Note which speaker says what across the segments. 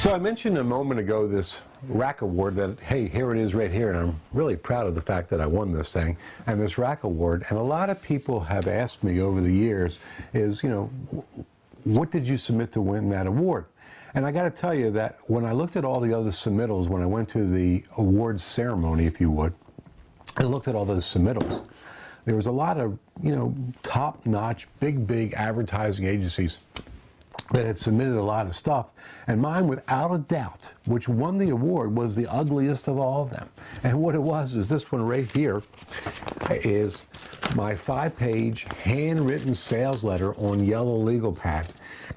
Speaker 1: So I mentioned a moment ago this RAC award that, hey, here it is right here, and I'm really proud of the fact that I won this thing, and this RAC award. And a lot of people have asked me over the years is, what did you submit to win that award? And I got to tell you that when I looked at all the other submittals, when I went to the awards ceremony, if you would, and looked at all those submittals, there was a lot of, top-notch, big advertising agencies that had submitted a lot of stuff, and mine, without a doubt, which won the award, was the ugliest of all of them. And what it was is this one right here is my 5-page handwritten sales letter on yellow legal pad.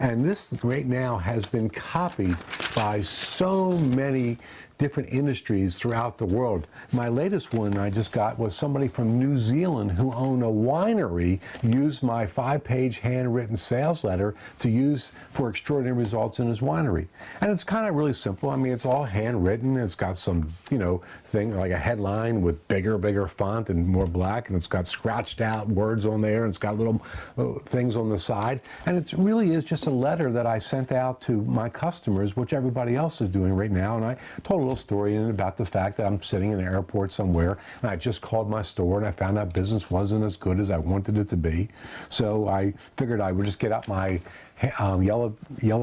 Speaker 1: And this right now has been copied by so many different industries throughout the world. My latest one I just got was somebody from New Zealand who owned a winery used my 5-page handwritten sales letter to use for extraordinary results in his winery. And it's kind of really simple. I mean, it's all handwritten. It's got some, thing like a headline with bigger font and more black, and it's got scratched out words on there, and it's got little things on the side. And it really is just a letter that I sent out to my customers, which everybody else is doing right now. And I told a little story in it about the fact that I'm sitting in an airport somewhere, and I just called my store, and I found out business wasn't as good as I wanted it to be. So I figured I would just get out my yellow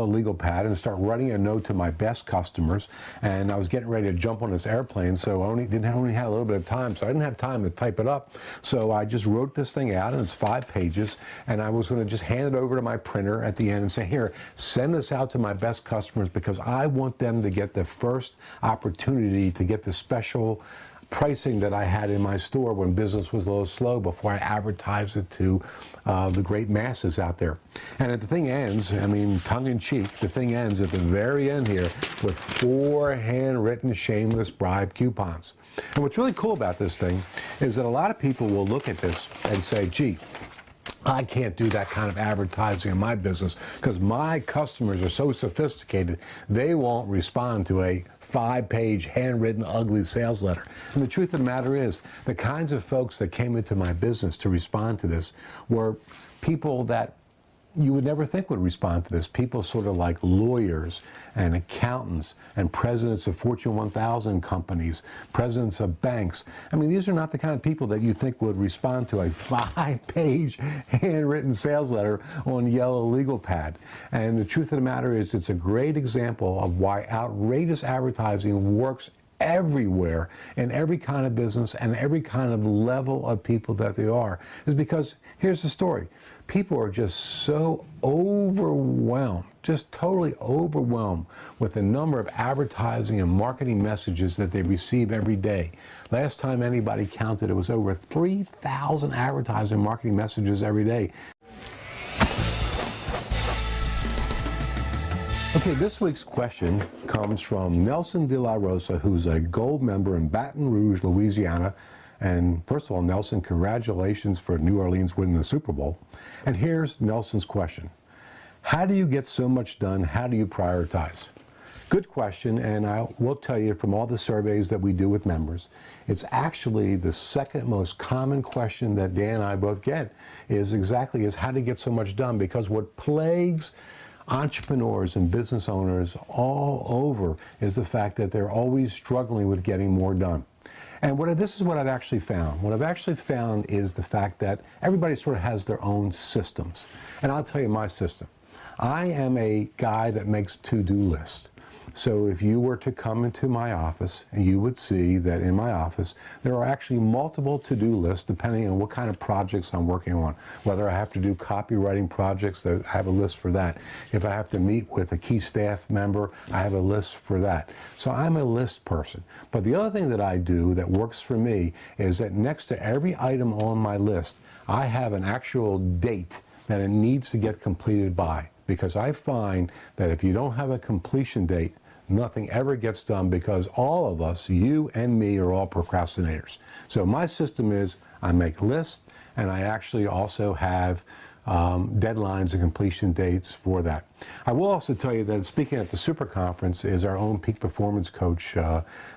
Speaker 1: legal pad and start writing a note to my best customers. And I was getting ready to jump on this airplane, so I only had a little bit of time, so I didn't have time to type it up. So I just wrote this thing out, and it's 5 pages, and I was going to just hand it over to my printer at the end and say, here, send this out to my best customers because I want them to get the first opportunity to get the special pricing that I had in my store when business was a little slow before I advertised it to the great masses out there. And the thing ends, tongue-in-cheek, the thing ends at the very end here with 4 handwritten shameless bribe coupons. And what's really cool about this thing is that a lot of people will look at this and say, gee, I can't do that kind of advertising in my business because my customers are so sophisticated, they won't respond to a 5-page handwritten ugly sales letter. And the truth of the matter is, the kinds of folks that came into my business to respond to this were people that you would never think would respond to this. People sort of like lawyers and accountants and presidents of Fortune 1000 companies, presidents of banks. These are not the kind of people that you think would respond to a 5-page handwritten sales letter on yellow legal pad. And the truth of the matter is, it's a great example of why outrageous advertising works everywhere in every kind of business and every kind of level of people that they are, is because here's the story. People are just so overwhelmed, just totally overwhelmed with the number of advertising and marketing messages that they receive every day. Last time anybody counted, it was over 3,000 advertising and marketing messages every day. Okay, this week's question comes from Nelson De La Rosa, who's a gold member in Baton Rouge, Louisiana. And first of all, Nelson, congratulations for New Orleans winning the Super Bowl. And here's Nelson's question. How do you get so much done? How do you prioritize? Good question, and I will tell you from all the surveys that we do with members, it's actually the second most common question that Dan and I both get is how do you get so much done? Because what plagues entrepreneurs and business owners all over is the fact that they're always struggling with getting more done. And this is what I've actually found. What I've actually found is the fact that everybody sort of has their own systems. And I'll tell you my system. I am a guy that makes to-do lists. So if you were to come into my office, and you would see that in my office, there are actually multiple to-do lists depending on what kind of projects I'm working on. Whether I have to do copywriting projects, I have a list for that. If I have to meet with a key staff member, I have a list for that. So I'm a list person. But the other thing that I do that works for me is that next to every item on my list, I have an actual date that it needs to get completed by. Because I find that if you don't have a completion date, nothing ever gets done because all of us, you and me, are all procrastinators. So my system is I make lists, and I actually also have deadlines and completion dates for that. I will also tell you that speaking at the Super Conference is our own peak performance coach,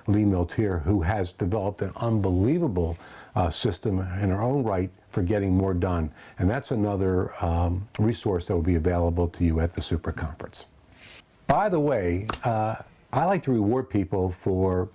Speaker 1: Lee Miltier, who has developed an unbelievable system in her own right for getting more done. And that's another resource that will be available to you at the Super Conference. By the way, I like to reward people for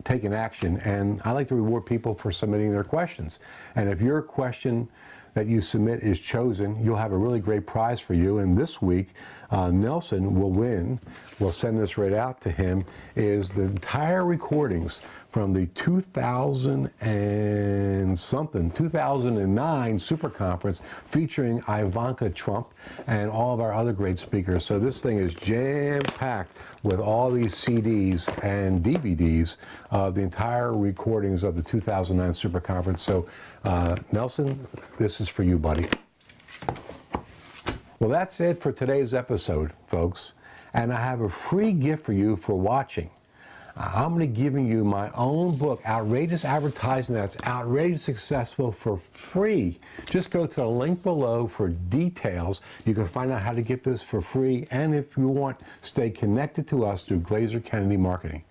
Speaker 1: taking action, and I like to reward people for submitting their questions. And if your question that you submit is chosen, you'll have a really great prize for you. And this week, Nelson will win. We'll send this right out to him. Is the entire recordings from the 2009 Super Conference featuring Ivanka Trump and all of our other great speakers. So this thing is jam-packed with all these CDs and DVDs of the entire recordings of the 2009 Super Conference. So Nelson, this is for you, buddy. Well, that's it for today's episode, folks. And I have a free gift for you for watching. I'm going to give you my own book, Outrageous Advertising That's Outrageous Successful, for free. Just go to the link below for details. You can find out how to get this for free. And if you want, stay connected to us through Glazer Kennedy Marketing.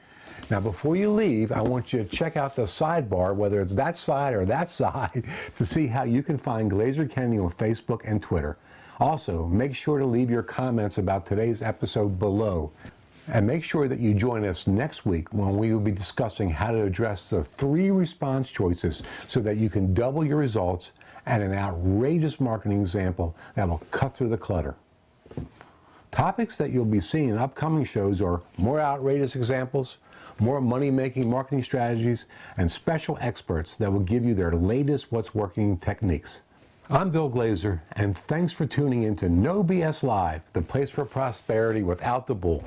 Speaker 1: Now, before you leave, I want you to check out the sidebar, whether it's that side or that side, to see how you can find Glazer Kennedy on Facebook and Twitter. Also, make sure to leave your comments about today's episode below. And make sure that you join us next week when we will be discussing how to address the 3 response choices so that you can double your results and an outrageous marketing example that will cut through the clutter. Topics that you'll be seeing in upcoming shows are more outrageous examples, more money-making marketing strategies, and special experts that will give you their latest what's working techniques. I'm Bill Glazer, and thanks for tuning in to No BS Live, the place for prosperity without the bull.